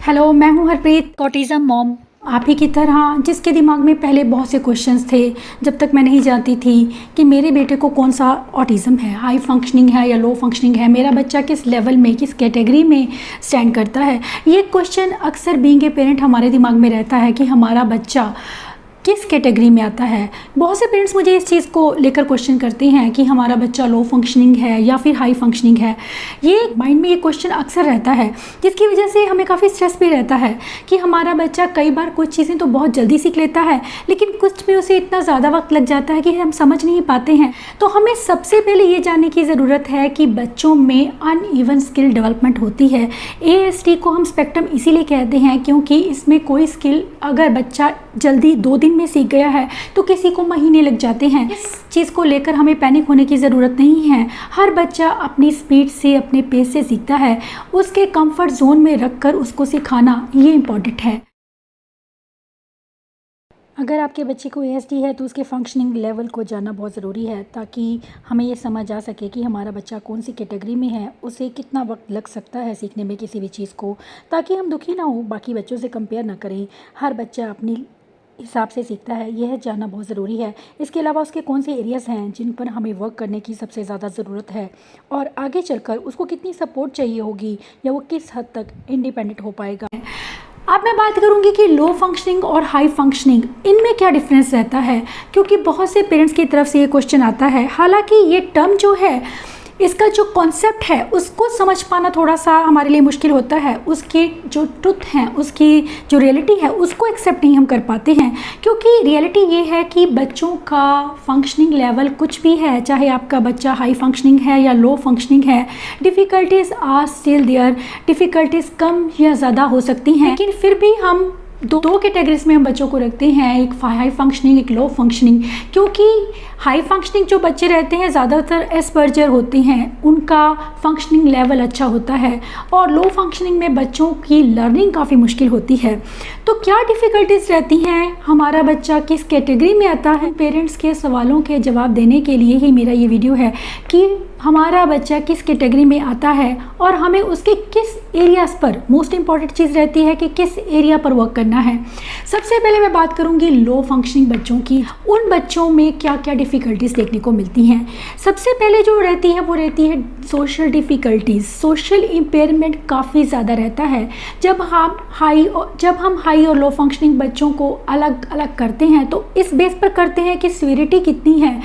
Hello, मैं हूँ Harpreet, autism mom. आप ही की तरह जिसके दिमाग में पहले बहुत से क्वेश्चंस थे जब तक मैं नहीं जानती थी कि मेरे बेटे को कौन सा ऑटिज़म है, हाई फंक्शनिंग है या लो फंक्शनिंग है, मेरा बच्चा किस लेवल में, किस कैटेगरी में स्टैंड करता है। ये क्वेश्चन अक्सर बीइंग ए पेरेंट हमारे दिमाग में रहता है कि हमारा बच्चा किस कैटेगरी में आता है। बहुत से पेरेंट्स मुझे इस चीज़ को लेकर क्वेश्चन करते हैं कि हमारा बच्चा लो फंक्शनिंग है या फिर हाई फंक्शनिंग है। ये माइंड में ये क्वेश्चन अक्सर रहता है, जिसकी वजह से हमें काफ़ी स्ट्रेस भी रहता है कि हमारा बच्चा कई बार कुछ चीज़ें तो बहुत जल्दी सीख लेता है, लेकिन कुछ में उसे इतना ज़्यादा वक्त लग जाता है कि हम समझ नहीं पाते हैं। तो हमें सबसे पहले ये जानने की ज़रूरत है कि बच्चों में अनइवन स्किल डेवलपमेंट होती है। ASD को हम स्पेक्ट्रम इसीलिए कहते हैं क्योंकि इसमें कोई स्किल अगर बच्चा जल्दी 2 दिन में सीख गया है तो किसी को महीने लग जाते हैं। इस चीज़ को लेकर हमें पैनिक होने की ज़रूरत नहीं है। हर बच्चा अपनी स्पीड से, अपने पेस से सीखता है। उसके कंफर्ट जोन में रखकर उसको सिखाना ये इम्पॉर्टेंट है। अगर आपके बच्चे को ASD है तो उसके फंक्शनिंग लेवल को जानना बहुत ज़रूरी है, ताकि हमें ये समझ आ सके कि हमारा बच्चा कौन सी कैटेगरी में है, उसे कितना वक्त लग सकता है सीखने में किसी भी चीज़ को, ताकि हम दुखी ना हो, बाकी बच्चों से कंपेयर ना करें। हर बच्चा अपनी हिसाब से सीखता है, यह जानना बहुत ज़रूरी है। इसके अलावा उसके कौन से एरियाज़ हैं जिन पर हमें वर्क करने की सबसे ज़्यादा ज़रूरत है, और आगे चलकर उसको कितनी सपोर्ट चाहिए होगी या वो किस हद तक इंडिपेंडेंट हो पाएगा। अब मैं बात करूंगी कि लो फंक्शनिंग और हाई फंक्शनिंग इनमें क्या डिफरेंस रहता है, क्योंकि बहुत से पेरेंट्स की तरफ से ये क्वेश्चन आता है। हालांकि ये टर्म जो है, इसका जो कॉन्सेप्ट है उसको समझ पाना थोड़ा सा हमारे लिए मुश्किल होता है। उसके जो ट्रुथ हैं, उसकी जो रियलिटी है, उसको एक्सेप्ट नहीं हम कर पाते हैं, क्योंकि रियलिटी ये है कि बच्चों का फंक्शनिंग लेवल कुछ भी है, चाहे आपका बच्चा हाई फंक्शनिंग है या लो फंक्शनिंग है, difficulties are still there. Difficulties कम या ज़्यादा हो सकती हैं, लेकिन फिर भी हम दो कैटेगरीज में हम बच्चों को रखते हैं, एक हाई फंक्शनिंग, एक लो फंक्शनिंग। क्योंकि हाई फंक्शनिंग जो बच्चे रहते हैं ज़्यादातर एस्पर्जर होते हैं, उनका फंक्शनिंग लेवल अच्छा होता है, और लो फंक्शनिंग में बच्चों की लर्निंग काफ़ी मुश्किल होती है। तो क्या डिफ़िकल्टीज़ रहती हैं, हमारा बच्चा किस कैटेगरी में आता है, पेरेंट्स के सवालों के जवाब देने के लिए ही मेरा ये वीडियो है कि हमारा बच्चा किस कैटेगरी में आता है और हमें उसके किस एरियाज़ पर, मोस्ट इम्पॉर्टेंट चीज़ रहती है कि किस एरिया पर वर्क करना है। सबसे पहले मैं बात करूंगी लो फंक्शनिंग बच्चों की। उन बच्चों में क्या क्या डिफ़िकल्टीज़ देखने को मिलती हैं। सबसे पहले जो रहती है वो रहती है सोशल डिफ़िकल्टीज़। सोशल इम्पेयरमेंट काफ़ी ज़्यादा रहता है। जब हम हाई और लो फंक्शनिंग बच्चों को अलग अलग करते हैं तो इस बेस पर करते हैं कि सीवियरिटी कितनी है,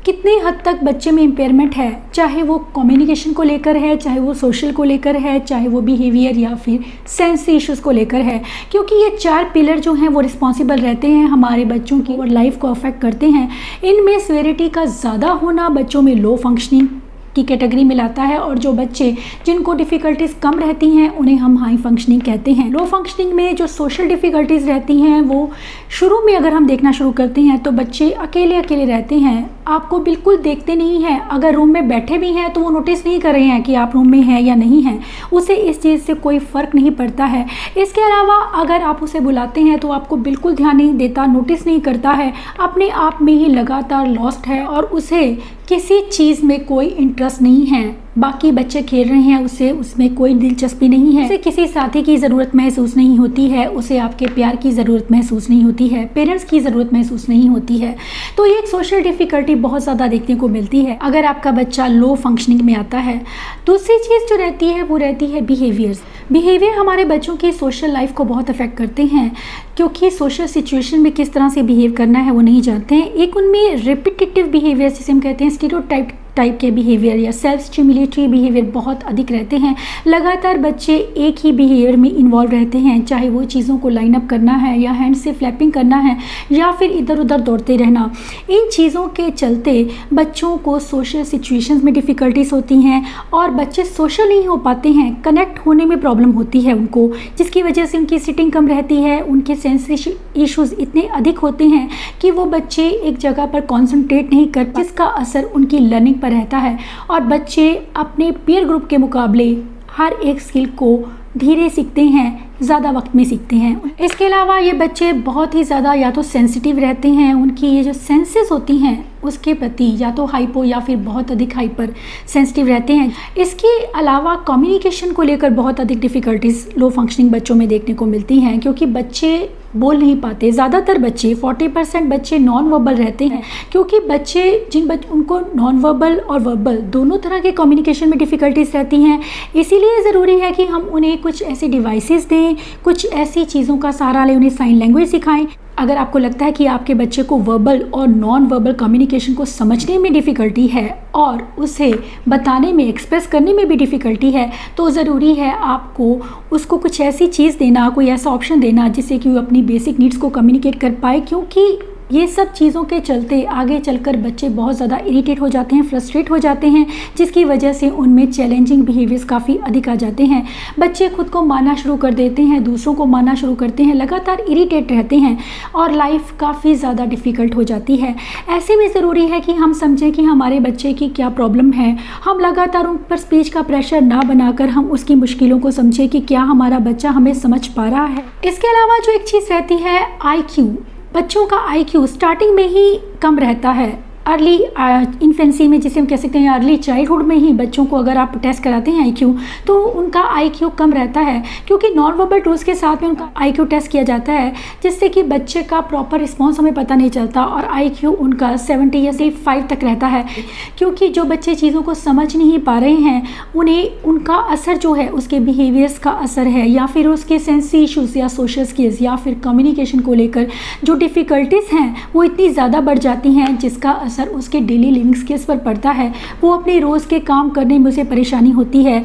कितनी हद तक बच्चे में इम्पेयरमेंट है, चाहे वो कम्युनिकेशन को लेकर है, चाहे वो सोशल को लेकर है, चाहे वो बिहेवियर या फिर सेंस इश्यूज़ को लेकर है। क्योंकि ये 4 पिलर जो हैं वो रिस्पॉन्सिबल रहते हैं हमारे बच्चों की और लाइफ को अफेक्ट करते हैं। इनमें सीवियरिटी का ज़्यादा होना बच्चों में लो फंक्शनिंग की कैटेगरी में लाता है, और जो बच्चे जिनको डिफ़िकल्टीज़ कम रहती हैं उन्हें हम हाई फंक्शनिंग कहते हैं। लो फंक्शनिंग में जो सोशल डिफ़िकल्टीज़ रहती हैं वो शुरू में अगर हम देखना शुरू करते हैं तो बच्चे अकेले अकेले रहते हैं, आपको बिल्कुल देखते नहीं हैं। अगर रूम में बैठे भी हैं तो वो नोटिस नहीं कर रहे हैं कि आप रूम में हैं या नहीं हैं, उसे इस चीज़ से कोई फ़र्क नहीं पड़ता है। इसके अलावा अगर आप उसे बुलाते हैं तो आपको बिल्कुल ध्यान नहीं देता, नोटिस नहीं करता है, अपने आप में ही लगातार लॉस्ट है और उसे किसी चीज़ में कोई इंटरेस्ट नहीं है। बाकी बच्चे खेल रहे हैं, उसे उसमें कोई दिलचस्पी नहीं है, उसे किसी साथी की ज़रूरत महसूस नहीं होती है, उसे आपके प्यार की ज़रूरत महसूस नहीं होती है, पेरेंट्स की ज़रूरत महसूस नहीं होती है। तो ये एक सोशल डिफ़िकल्टी बहुत ज़्यादा देखने को मिलती है अगर आपका बच्चा लो फंक्शनिंग में आता है। दूसरी चीज़ जो रहती है वो रहती है बिहेवियर हमारे बच्चों की सोशल लाइफ को बहुत अफेक्ट करते हैं, क्योंकि सोशल सिचुएशन में किस तरह से बिहेव करना है वो नहीं जानते हैं। एक उनमें रिपीटेटिव बिहेवियर, जिसे हम कहते हैं स्टीरियोटाइप टाइप के बिहेवियर या सेल्फ स्टिमुलेटरी बिहेवियर बहुत अधिक रहते हैं। लगातार बच्चे एक ही बिहेवियर में इन्वॉल्व रहते हैं, चाहे वो चीज़ों को लाइन अप करना है या हैंड से फ्लैपिंग करना है या फिर इधर उधर दौड़ते रहना। इन चीज़ों के चलते बच्चों को सोशल सिचुएशंस में डिफ़िकल्टीज़ होती हैं और बच्चे सोशल नहीं हो पाते हैं, कनेक्ट होने में प्रॉब्लम होती है उनको, जिसकी वजह से उनकी सिटिंग कम रहती है, उनके सेंस इश्यूज़ इतने अधिक होते हैं कि वो बच्चे एक जगह पर कॉन्सेंट्रेट नहीं कर, जिसका असर उनकी लर्निंग पर रहता है। और बच्चे अपने पीयर ग्रुप के मुकाबले हर एक स्किल को धीरे सीखते हैं, ज़्यादा वक्त में सीखते हैं। इसके अलावा ये बच्चे बहुत ही ज़्यादा या तो सेंसिटिव रहते हैं, उनकी ये जो सेंसेस होती हैं उसके प्रति या तो हाइपो या फिर बहुत अधिक हाइपर सेंसिटिव रहते हैं। इसके अलावा कम्युनिकेशन को लेकर बहुत अधिक डिफ़िकल्टीज़ लो फंक्शनिंग बच्चों में देखने को मिलती हैं, क्योंकि बच्चे बोल नहीं पाते। ज़्यादातर बच्चे 40% बच्चे नॉन वर्बल रहते हैं, क्योंकि उनको नॉन वर्बल और वर्बल दोनों तरह के कम्युनिकेशन में डिफ़िकल्टीज़ रहती हैं। इसीलिए ज़रूरी है कि हम उन्हें कुछ ऐसी डिवाइसेस दें, कुछ ऐसी चीज़ों का सहारा लें, उन्हें साइन लैंग्वेज सिखाएं। अगर आपको लगता है कि आपके बच्चे को वर्बल और नॉन वर्बल कम्युनिकेशन को समझने में डिफ़िकल्टी है और उसे बताने में, एक्सप्रेस करने में भी डिफ़िकल्टी है, तो ज़रूरी है आपको उसको कुछ ऐसी चीज़ देना, कोई ऐसा ऑप्शन देना जिससे कि वो अपनी बेसिक नीड्स को कम्युनिकेट कर पाए। क्योंकि ये सब चीज़ों के चलते आगे चलकर बच्चे बहुत ज़्यादा इरिटेट हो जाते हैं, फ्रस्ट्रेट हो जाते हैं, जिसकी वजह से उनमें चैलेंजिंग बिहेवियर्स काफ़ी अधिक आ जाते हैं। बच्चे खुद को मारना शुरू कर देते हैं, दूसरों को मारना शुरू करते हैं, लगातार इरिटेट रहते हैं और लाइफ काफ़ी ज़्यादा डिफ़िकल्ट हो जाती है। ऐसे में ज़रूरी है कि हम समझें कि हमारे बच्चे की क्या प्रॉब्लम है। हम लगातार उन पर स्पीच का प्रेशर ना बनाकर हम उसकी मुश्किलों को समझें कि क्या हमारा बच्चा हमें समझ पा रहा है। इसके अलावा जो एक चीज़ रहती है IQ, बच्चों का IQ स्टार्टिंग में ही कम रहता है। अर्ली इन्फेंसी में, जिसे हम कह सकते हैं अर्ली चाइल्डहुड में ही बच्चों को अगर आप टेस्ट कराते हैं IQ, तो उनका IQ कम रहता है, क्योंकि नॉन वर्बल टूल्स के साथ में उनका IQ टेस्ट किया जाता है, जिससे कि बच्चे का प्रॉपर रिस्पॉन्स हमें पता नहीं चलता और IQ उनका 70 या 75 तक रहता है। क्योंकि जो बच्चे चीज़ों को समझ नहीं पा रहे हैं, उन्हें उनका असर जो है उसके बिहेवियर्स का असर है, या फिर उसके सेंसी इशूज़ या सोशल स्किल्स या फिर कम्युनिकेशन को लेकर जो डिफ़िकल्टीज़ हैं वो इतनी ज़्यादा बढ़ जाती हैं, जिसका असर उसके डेली लिविंग स्किल्स पर पड़ता है। वो अपने रोज़ के काम करने में उसे परेशानी होती है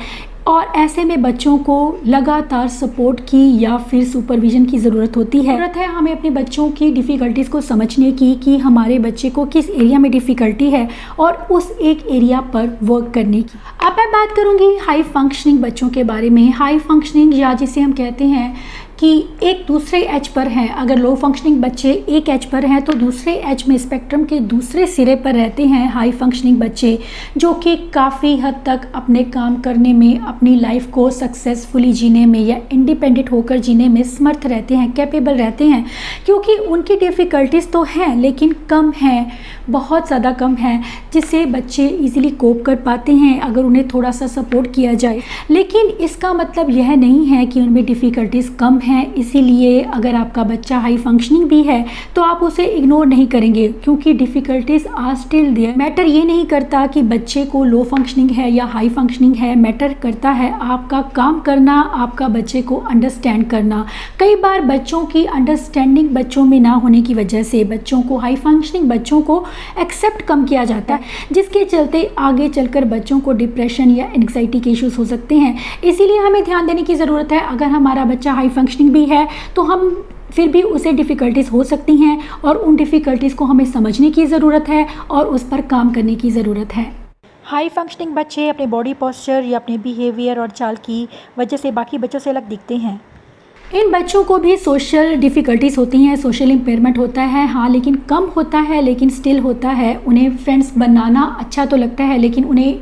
और ऐसे में बच्चों को लगातार सपोर्ट की या फिर सुपरविज़न की ज़रूरत होती है। ज़रूरत है हमें अपने बच्चों की डिफ़िकल्टीज़ को समझने की कि हमारे बच्चे को किस एरिया में डिफ़िकल्टी है और उस एक एरिया पर वर्क करने की। अब मैं बात करूँगी हाई फंक्शनिंग बच्चों के बारे में। हाई फंक्शनिंग, या जिसे हम कहते हैं कि एक दूसरे एज पर हैं, अगर लो फंक्शनिंग बच्चे एक एज पर हैं तो दूसरे एज में, स्पेक्ट्रम के दूसरे सिरे पर रहते हैं हाई फंक्शनिंग बच्चे, जो कि काफ़ी हद तक अपने काम करने में, अपनी लाइफ को सक्सेसफुली जीने में या इंडिपेंडेंट होकर जीने में समर्थ रहते हैं, कैपेबल रहते हैं। क्योंकि उनकी डिफ़िकल्टीज़ तो हैं लेकिन कम हैं, बहुत ज़्यादा कम हैं, जिससे बच्चे इजीली कोप कर पाते हैं अगर उन्हें थोड़ा सा सपोर्ट किया जाए। लेकिन इसका मतलब यह नहीं है कि उनमें डिफ़िकल्टीज़ कम हैं। इसीलिए अगर आपका बच्चा हाई फंक्शनिंग भी है तो आप उसे इग्नोर नहीं करेंगे, क्योंकि difficulties are still there. Matter ये नहीं करता कि बच्चे को लो फंक्शनिंग है या हाई फंक्शनिंग है, मैटर करता है आपका काम करना, आपका बच्चे को अंडरस्टैंड करना। कई बार बच्चों की अंडरस्टैंडिंग बच्चों में ना होने की वजह से बच्चों को, हाई फंक्शनिंग बच्चों को एक्सेप्ट कम किया जाता है, जिसके चलते आगे चलकर बच्चों को डिप्रेशन या एंग्जाइटी के इश्यूज हो सकते हैं। इसीलिए हमें ध्यान देने की ज़रूरत है। अगर हमारा बच्चा हाई फंक्शनिंग भी है तो हम फिर भी उसे डिफ़िकल्टीज़ हो सकती हैं और उन डिफ़िकल्टीज़ को हमें समझने की ज़रूरत है और उस पर काम करने की ज़रूरत है। हाई फंक्शनिंग बच्चे अपने बॉडी पोस्चर या अपने बिहेवियर और चाल की वजह से बाकी बच्चों से अलग दिखते हैं। इन बच्चों को भी सोशल डिफ़िकल्टीज़ होती हैं, सोशल इम्पेयरमेंट होता है, हाँ, लेकिन कम होता है, लेकिन स्टिल होता है। उन्हें फ्रेंड्स बनाना अच्छा तो लगता है, लेकिन उन्हें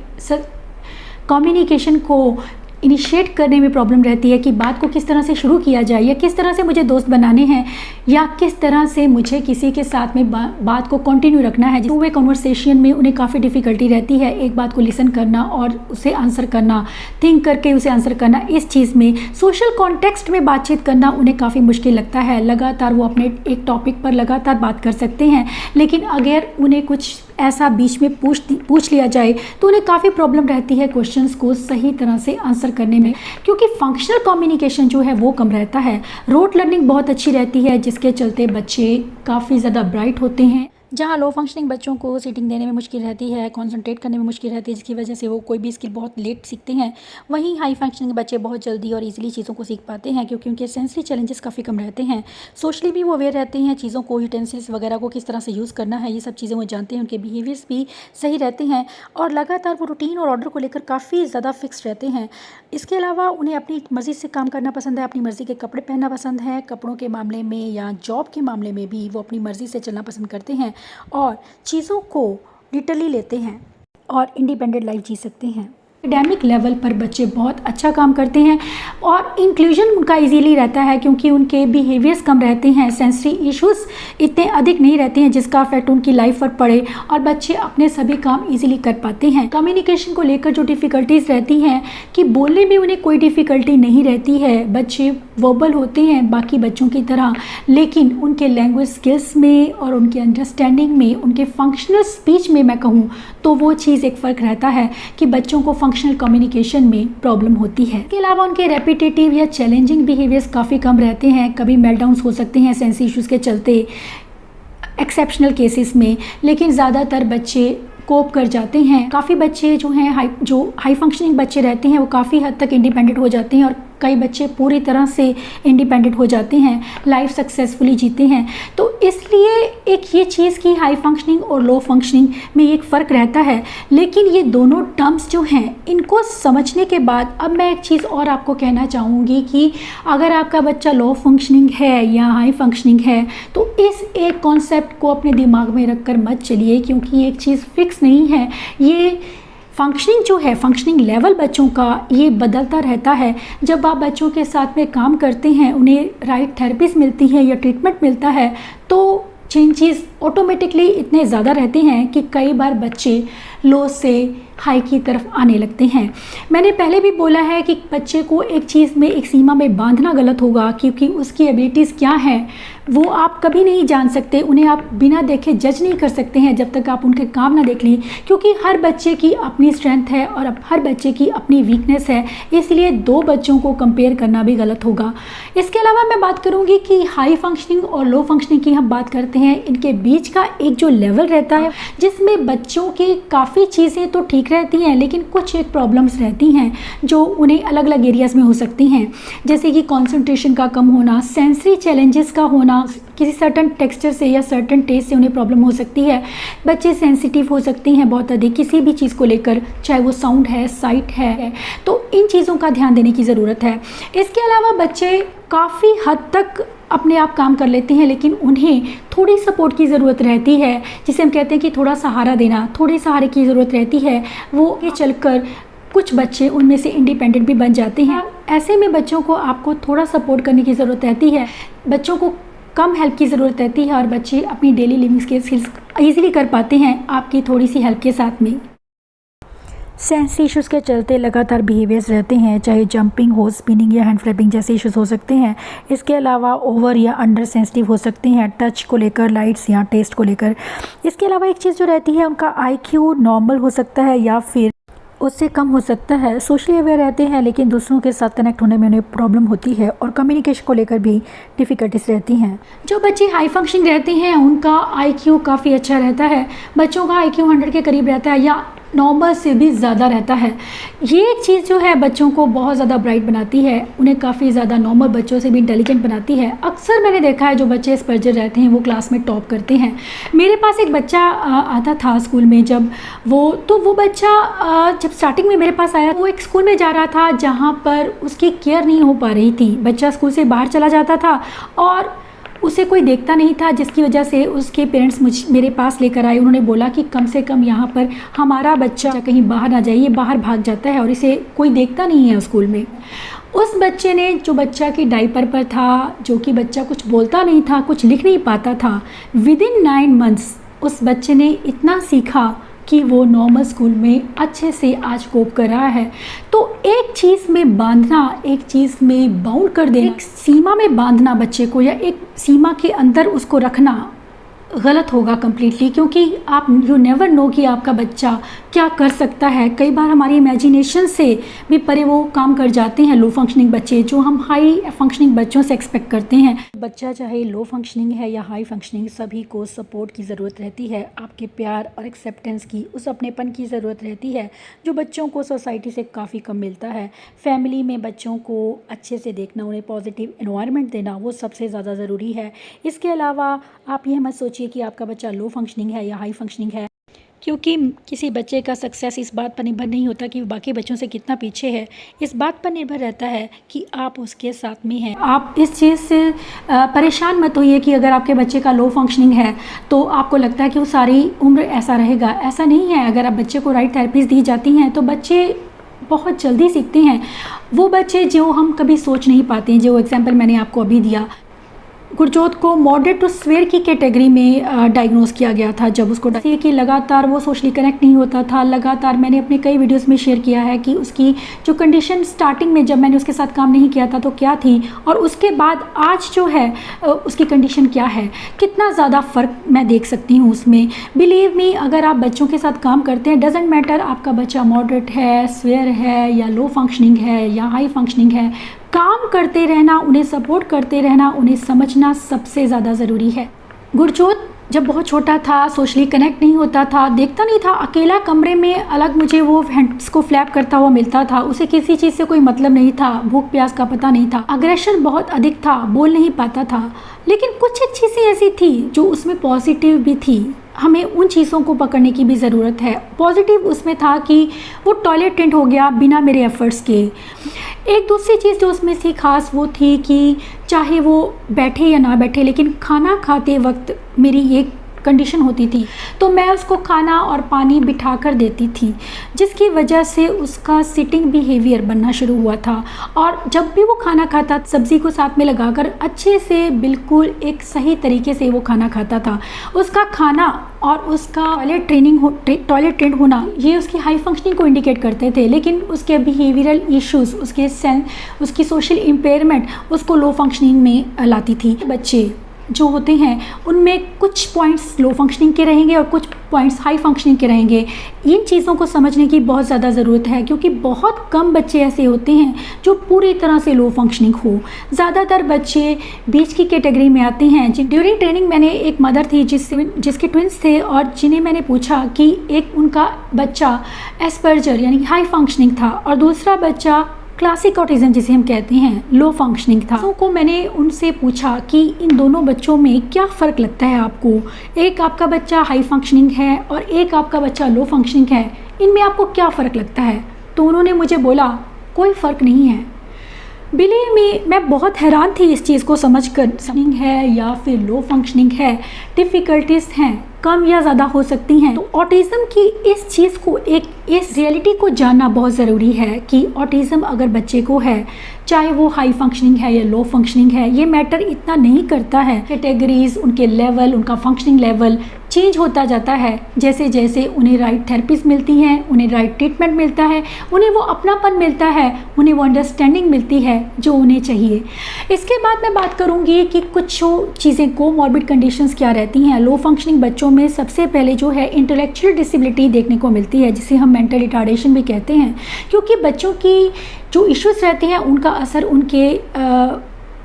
कम्युनिकेशन को इनिशिएट करने में प्रॉब्लम रहती है कि बात को किस तरह से शुरू किया जाए, या किस तरह से मुझे दोस्त बनाने हैं, या किस तरह से मुझे किसी के साथ में बात को कंटिन्यू रखना है। टू वे कन्वर्सेशन में उन्हें काफ़ी डिफ़िकल्टी रहती है, एक बात को लिसन करना और उसे आंसर करना, थिंक करके उसे आंसर करना। इस चीज़ में सोशल कॉन्टेक्स्ट में बातचीत करना उन्हें काफ़ी मुश्किल लगता है। लगातार वो अपने एक टॉपिक पर लगातार बात कर सकते हैं, लेकिन अगर उन्हें कुछ ऐसा बीच में पूछ लिया जाए तो उन्हें काफ़ी प्रॉब्लम रहती है क्वेश्चंस को सही तरह से आंसर करने में, क्योंकि फंक्शनल कम्युनिकेशन जो है वो कम रहता है। रोट लर्निंग बहुत अच्छी रहती है, जिसके चलते बच्चे काफ़ी ज़्यादा ब्राइट होते हैं। जहाँ लो फंक्शनिंग बच्चों को सीटिंग देने में मुश्किल रहती है, कंसंट्रेट करने में मुश्किल रहती है, जिसकी वजह से वो कोई भी स्किल बहुत लेट सीखते हैं, वहीं हाई फंक्शनिंग बच्चे बहुत जल्दी और इजीली चीज़ों को सीख पाते हैं, क्योंकि उनके सेंसरी चैलेंजेस काफ़ी कम रहते हैं। सोशली भी वो अवेयर रहते हैं, चीज़ों को, यूटेंसिल्स वगैरह को किस तरह से यूज़ करना है, ये सब चीज़ें वो जानते हैं। उनके बिहेवियर्स भी सही रहते हैं और लगातार वो रूटीन और ऑर्डर को लेकर काफ़ी ज़्यादा फिक्स रहते हैं। इसके अलावा उन्हें अपनी मर्ज़ी से काम करना पसंद है, अपनी मर्ज़ी के कपड़े पहनना पसंद है। कपड़ों के मामले में या जॉब के मामले में भी वो अपनी मर्ज़ी से चलना पसंद करते हैं और चीज़ों को लिटरली लेते हैं और इंडिपेंडेंट लाइफ जी सकते हैं। एकेडमिक लेवल पर बच्चे बहुत अच्छा काम करते हैं और इंक्लूजन उनका इजीली रहता है क्योंकि उनके बिहेवियर्स कम रहते हैं, सेंसरी इश्यूज़ इतने अधिक नहीं रहते हैं जिसका इफेक्ट उनकी लाइफ पर पड़े और बच्चे अपने सभी काम इजीली कर पाते हैं। कम्युनिकेशन को लेकर जो डिफ़िकल्टीज़ रहती हैं कि बोलने में उन्हें कोई डिफ़िकल्टी नहीं रहती है, बच्चे वर्बल होते हैं बाकी बच्चों की तरह, लेकिन उनके लैंग्वेज स्किल्स में और उनके अंडरस्टैंडिंग में, उनके फंक्शनल स्पीच में मैं कहूँ तो वो चीज़ एक फ़र्क रहता है कि बच्चों को फंक्शनल कम्युनिकेशन में प्रॉब्लम होती है। इसके अलावा उनके रेपिटेटिव या चैलेंजिंग बिहेवियर्स काफ़ी कम रहते हैं, कभी मेल्टडाउन्स हो सकते हैं सेंस इश्यूज़ के चलते एक्सेप्शनल केसेस में, लेकिन ज़्यादातर बच्चे कोप कर जाते हैं। काफ़ी बच्चे जो हैं हाई फंक्शनिंग बच्चे रहते हैं वो काफ़ी हद तक इंडिपेंडेंट हो जाते हैं और कई बच्चे पूरी तरह से इंडिपेंडेंट हो जाते हैं, लाइफ सक्सेसफुली जीते हैं। तो इसलिए एक ये चीज़ की हाई फंक्शनिंग और लो फंक्शनिंग में एक फ़र्क रहता है, लेकिन ये दोनों टर्म्स जो हैं इनको समझने के बाद अब मैं एक चीज़ और आपको कहना चाहूँगी कि अगर आपका बच्चा लो फंक्शनिंग है या हाई फंक्शनिंग है तो इस एक कॉन्सेप्ट को अपने दिमाग में रख कर मत चलिए, क्योंकि एक चीज़ फिक्स नहीं है। ये फंक्शनिंग जो है, फंक्शनिंग लेवल बच्चों का ये बदलता रहता है। जब आप बच्चों के साथ में काम करते हैं, उन्हें राइट थेरेपीज मिलती है या ट्रीटमेंट मिलता है तो चेंजेस ऑटोमेटिकली इतने ज़्यादा रहते हैं कि कई बार बच्चे लो से हाई की तरफ आने लगते हैं। मैंने पहले भी बोला है कि बच्चे को एक चीज़ में, एक सीमा में बांधना गलत होगा, क्योंकि उसकी एबिलिटीज़ क्या हैं वो आप कभी नहीं जान सकते, उन्हें आप बिना देखे जज नहीं कर सकते हैं जब तक आप उनके काम ना देख लें, क्योंकि हर बच्चे की अपनी स्ट्रेंथ है और हर बच्चे की अपनी वीकनेस है, इसलिए दो बच्चों को कंपेयर करना भी गलत होगा। इसके अलावा मैं बात करूँगी कि हाई फंक्शनिंग और लो फंक्शनिंग की हम बात करते हैं, इनके बीच का एक जो लेवल रहता है जिसमें बच्चों की काफ़ी चीज़ें तो ठीक रहती हैं लेकिन कुछ एक प्रॉब्लम्स रहती हैं जो उन्हें अलग अलग एरियाज़ में हो सकती हैं, जैसे कि कंसंट्रेशन का कम होना, सेंसरी चैलेंजेस का होना, किसी सर्टन टेक्सचर से या सर्टन टेस्ट से उन्हें प्रॉब्लम हो सकती है। बच्चे सेंसिटिव हो सकते हैं बहुत अधिक किसी भी चीज़ को लेकर, चाहे वो साउंड है, साइट है, तो इन चीज़ों का ध्यान देने की ज़रूरत है। इसके अलावा बच्चे काफ़ी हद तक अपने आप काम कर लेते हैं, लेकिन उन्हें थोड़ी सपोर्ट की ज़रूरत रहती है, जिसे हम कहते हैं कि थोड़ा सहारा देना, थोड़े सहारे की ज़रूरत रहती है। वो ये चलकर कुछ बच्चे उनमें से इंडिपेंडेंट भी बन जाते हैं। ऐसे में बच्चों को आपको थोड़ा सपोर्ट करने की ज़रूरत रहती है, बच्चों को कम हेल्प की ज़रूरत रहती है और बच्चे अपनी डेली लिविंग के स्किल्स ईजिली कर पाते हैं आपकी थोड़ी सी हेल्प के साथ में। सेंस इश्यूज़ के चलते लगातार बिहेवियर्स रहते हैं, चाहे जंपिंग हो, स्पिनिंग या हैंड फ्लैपिंग जैसे इश्यूज़ हो सकते हैं। इसके अलावा ओवर या अंडर सेंसिटिव हो सकते हैं, टच को लेकर, लाइट्स या टेस्ट को लेकर। इसके अलावा एक चीज़ जो रहती है, उनका IQ नॉर्मल हो सकता है या फिर उससे कम हो सकता है। सोशली अवेयर रहते हैं लेकिन दूसरों के साथ कनेक्ट होने में उन्हें प्रॉब्लम होती है और कम्युनिकेशन को लेकर भी डिफ़िकल्टीज रहती हैं। जो बच्चे हाई फंक्शनिंग रहते हैं उनका IQ काफ़ी अच्छा रहता है, बच्चों का IQ 100 के करीब रहता है या नॉर्मल से भी ज़्यादा रहता है। ये एक चीज़ जो है बच्चों को बहुत ज़्यादा ब्राइट बनाती है, उन्हें काफ़ी ज़्यादा नॉर्मल बच्चों से भी इंटेलिजेंट बनाती है। अक्सर मैंने देखा है जो बच्चे स्पर्जर रहते हैं वो क्लास में टॉप करते हैं। मेरे पास एक बच्चा आता था स्कूल में, जब वो बच्चा जब स्टार्टिंग में मेरे पास आया, वो एक स्कूल में जा रहा था जहाँ पर उसकी केयर नहीं हो पा रही थी। बच्चा स्कूल से बाहर चला जाता था और उसे कोई देखता नहीं था, जिसकी वजह से उसके पेरेंट्स मेरे पास लेकर आए। उन्होंने बोला कि कम से कम यहाँ पर हमारा बच्चा कहीं बाहर ना जाए, ये बाहर भाग जाता है और इसे कोई देखता नहीं है स्कूल में। उस बच्चे ने, जो बच्चा की डायपर पर था, जो कि बच्चा कुछ बोलता नहीं था, कुछ लिख नहीं पाता था, विदिन 9 मंथ्स उस बच्चे ने इतना सीखा कि वो नॉर्मल स्कूल में अच्छे से आज कोप कर रहा है। तो एक चीज़ में बांधना, एक चीज़ में बाउंड कर देना, एक सीमा में बांधना बच्चे को या एक सीमा के अंदर उसको रखना गलत होगा कम्प्लीटली, क्योंकि आप यू नेवर नो कि आपका बच्चा क्या कर सकता है। कई बार हमारी इमेजिनेशन से भी परे वो काम कर जाते हैं लो फंक्शनिंग बच्चे, जो हम हाई फंक्शनिंग बच्चों से एक्सपेक्ट करते हैं। बच्चा चाहे लो फंक्शनिंग है या हाई फंक्शनिंग, सभी को सपोर्ट की ज़रूरत रहती है, आपके प्यार और एक्सेप्टेंस की, उस अपनेपन की ज़रूरत रहती है जो बच्चों को सोसाइटी से काफ़ी कम मिलता है। फैमिली में बच्चों को अच्छे से देखना, उन्हें पॉजिटिव एनवायरनमेंट देना, वो सबसे ज़्यादा ज़रूरी है। इसके अलावा आप ये मत सोचिए कि आपका बच्चा लो फंक्शनिंग है या हाई फंक्शनिंग है, क्योंकि किसी बच्चे का सक्सेस इस बात पर निर्भर नहीं होता कि वो बाकी बच्चों से कितना पीछे है, इस बात पर निर्भर रहता है कि आप उसके साथ में हैं। आप इस चीज़ से परेशान मत होइए कि अगर आपके बच्चे का लो फंक्शनिंग है तो आपको लगता है कि वो सारी उम्र ऐसा रहेगा, ऐसा नहीं है। अगर आप बच्चे को राइट थेरेपीज दी जाती हैं तो बच्चे बहुत जल्दी सीखते हैं। वो बच्चे जो हम कभी सोच नहीं पाते हैं, जो एग्जांपल मैंने आपको अभी दिया, गुरजोत को मॉडरेट टू सीवियर की कैटेगरी में डायग्नोस किया गया था। जब उसको कि लगातार वो सोशली कनेक्ट नहीं होता था, लगातार मैंने अपने कई वीडियोस में शेयर किया है कि उसकी जो कंडीशन स्टार्टिंग में जब मैंने उसके साथ काम नहीं किया था तो क्या थी, और उसके बाद आज जो है उसकी कंडीशन क्या है, कितना ज़्यादा फ़र्क मैं देख सकती हूँ उसमें। बिलीव मी, अगर आप बच्चों के साथ काम करते हैं, डजेंट मैटर आपका बच्चा मॉडरेट है, सीवियर है, या लो फंक्शनिंग है, या हाई फंक्शनिंग है, काम करते रहना, उन्हें सपोर्ट करते रहना, उन्हें समझना सबसे ज़्यादा ज़रूरी है। गुरजोत जब बहुत छोटा था, सोशली कनेक्ट नहीं होता था, देखता नहीं था, अकेला कमरे में अलग मुझे वो हैंड्स को फ्लैप करता हुआ मिलता था। उसे किसी चीज़ से कोई मतलब नहीं था, भूख प्यास का पता नहीं था, अग्रेशन बहुत अधिक था, बोल नहीं पाता था। लेकिन कुछ चीज़ें ऐसी थी जो उसमें पॉजिटिव भी थी, हमें उन चीज़ों को पकड़ने की भी ज़रूरत है। पॉजिटिव उसमें था कि वो टॉयलेट ट्रेंड हो गया बिना मेरे एफ़र्ट्स के। एक दूसरी चीज़ जो उसमें थी खास, वो थी कि चाहे वो बैठे या ना बैठे, लेकिन खाना खाते वक्त मेरी एक कंडीशन होती थी तो मैं उसको खाना और पानी बिठा कर देती थी, जिसकी वजह से उसका सिटिंग बिहेवियर बनना शुरू हुआ था। और जब भी वो खाना खाता, सब्ज़ी को साथ में लगाकर अच्छे से बिल्कुल एक सही तरीके से वो खाना खाता था। उसका खाना और उसका टॉयलेट ट्रेंड होना, ये उसकी हाई फंक्शनिंग को इंडिकेट करते थे, लेकिन उसके बिहेवियरल इश्यूज़, उसकी सोशल इम्पेयरमेंट उसको लो फंक्शनिंग में लाती थी। बच्चे जो होते हैं उनमें कुछ पॉइंट्स लो फंक्शनिंग के रहेंगे और कुछ पॉइंट्स हाई फंक्शनिंग के रहेंगे। इन चीज़ों को समझने की बहुत ज़्यादा ज़रूरत है, क्योंकि बहुत कम बच्चे ऐसे होते हैं जो पूरी तरह से लो फंक्शनिंग हो। ज़्यादातर बच्चे बीच की कैटेगरी में आते हैं। ड्यूरिंग ट्रेनिंग मैंने एक मदर थी जिसके ट्विंस थे, और जिन्हें मैंने पूछा कि एक उनका बच्चा एस्पर्जर यानी हाई फंक्शनिंग था और दूसरा बच्चा क्लासिक ऑटिज्म जिसे हम कहते हैं लो फंक्शनिंग था। तो मैंने उनसे पूछा कि इन दोनों बच्चों में क्या फ़र्क लगता है आपको, एक आपका बच्चा हाई फंक्शनिंग है और एक आपका बच्चा लो फंक्शनिंग है, इनमें आपको क्या फ़र्क लगता है? तो उन्होंने मुझे बोला कोई फ़र्क नहीं है। बिलीव मी, मैं बहुत हैरान थी इस चीज़ को समझ कर। फंक्शनिंग है या फिर लो फंक्शनिंग है, डिफ़िकल्टीज़ हैं, कम या ज़्यादा हो सकती हैं। तो ऑटिज़म की इस चीज़ को, इस रियलिटी को जानना बहुत ज़रूरी है कि ऑटिज़म अगर बच्चे को है, चाहे वो हाई फंक्शनिंग है या लो फंक्शनिंग है, ये मैटर इतना नहीं करता है। कैटेगरीज, उनके लेवल, उनका फंक्शनिंग लेवल चेंज होता जाता है जैसे जैसे उन्हें राइट थेरेपीज मिलती हैं, उन्हें राइट ट्रीटमेंट मिलता है, उन्हें वो अपनापन मिलता है, उन्हें वो अंडरस्टैंडिंग मिलती है जो उन्हें चाहिए। इसके बाद मैं बात करूँगी कि कुछ चीज़ें कोमॉर्बिड कंडीशंस क्या रहती हैं। लो फंक्शनिंग बच्चों में सबसे पहले जो है इंटेलेक्चुअल डिसेबिलिटी देखने को मिलती है, जिसे हम मेंटल रिटार्डेशन भी कहते हैं, क्योंकि बच्चों की जो इश्यूज़ रहते हैं उनका असर उनके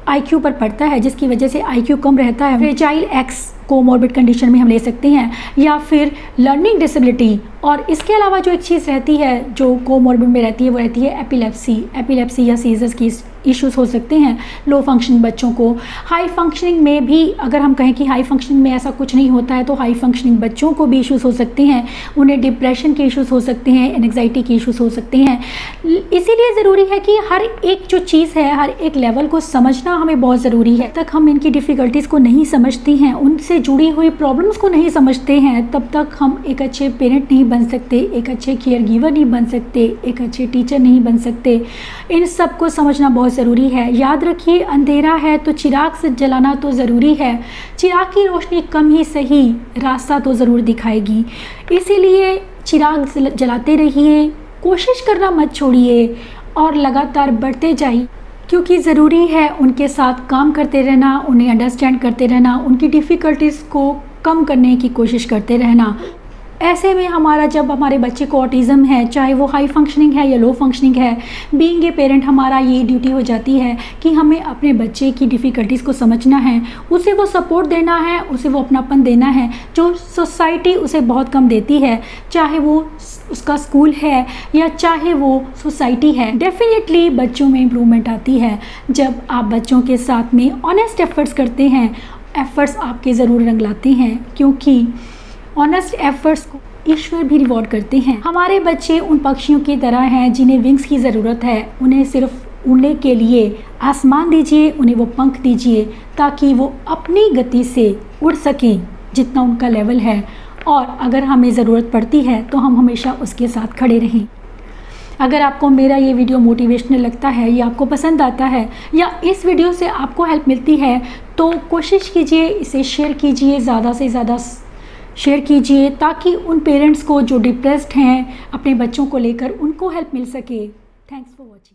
IQ पर पड़ता है, जिसकी वजह से IQ कम रहता है। फ्रेजाइल एक्स कोमॉर्बिड कंडीशन में हम ले सकते हैं, या फिर लर्निंग डिसेबिलिटी। और इसके अलावा जो एक चीज़ रहती है जो कोमॉर्बिड में रहती है, वो रहती है एपिलेप्सी या सीजर्स की इश्यूज़ हो सकते हैं लो फंक्शनिंग बच्चों को। हाई फंक्शनिंग में भी अगर हम कहें कि हाई फंक्शनिंग में ऐसा कुछ नहीं होता है, तो हाई फंक्शनिंग बच्चों को भी इश्यूज़ हो सकते हैं, उन्हें डिप्रेशन के इश्यूज़ हो सकते हैं, एंग्जाइटी के इश्यूज़ हो सकते हैं। इसीलिए ज़रूरी है कि हर एक जो चीज़ है, हर एक लेवल को समझना हमें बहुत ज़रूरी है। तक हम इनकी डिफ़िकल्टीज़ को नहीं समझते हैं, उनसे जुड़ी हुई प्रॉब्लम्स को नहीं समझते हैं, तब तक हम एक अच्छे पेरेंट नहीं बन सकते, एक अच्छे केयर गिवर नहीं बन सकते, एक अच्छे टीचर नहीं बन सकते। इन सब को समझना बहुत ज़रूरी है। याद रखिए, अंधेरा है तो चिराग से जलाना तो ज़रूरी है। चिराग की रोशनी कम ही सही, रास्ता तो ज़रूर दिखाएगी। इसीलिए चिराग जलाते रहिए, कोशिश करना मत छोड़िए और लगातार बढ़ते जाइए, क्योंकि ज़रूरी है उनके साथ काम करते रहना, उन्हें अंडरस्टैंड करते रहना, उनकी डिफ़िकल्टीज़ को कम करने की कोशिश करते रहना। ऐसे में जब हमारे बच्चे को ऑटिज़म है, चाहे वो हाई फंक्शनिंग है या लो फंक्शनिंग है, बीइंग ए पेरेंट हमारा ये ड्यूटी हो जाती है कि हमें अपने बच्चे की डिफ़िकल्टीज़ को समझना है, उसे वो सपोर्ट देना है, उसे वो अपनापन देना है जो सोसाइटी उसे बहुत कम देती है, चाहे वो उसका स्कूल है या चाहे वो सोसाइटी है। डेफिनेटली बच्चों में इम्प्रूवमेंट आती है जब आप बच्चों के साथ में ऑनेस्ट एफर्ट्स करते हैं। एफर्ट्स आपके ज़रूर रंग लाते हैं, क्योंकि ऑनेस्ट एफर्ट्स को ईश्वर भी रिवॉर्ड करते हैं। हमारे बच्चे उन पक्षियों की तरह हैं जिन्हें विंग्स की ज़रूरत है। उन्हें सिर्फ उड़ने के लिए आसमान दीजिए, उन्हें वो पंख दीजिए ताकि वो अपनी गति से उड़ सकें जितना उनका लेवल है, और अगर हमें ज़रूरत पड़ती है तो हम हमेशा उसके साथ खड़े रहें। अगर आपको मेरा ये वीडियो मोटिवेशनल लगता है या आपको पसंद आता है या इस वीडियो से आपको हेल्प मिलती है तो कोशिश कीजिए इसे शेयर कीजिए, ज़्यादा से ज़्यादा शेयर कीजिए ताकि उन पेरेंट्स को जो डिप्रेस्ड हैं अपने बच्चों को लेकर उनको हेल्प मिल सके। Thanks for watching.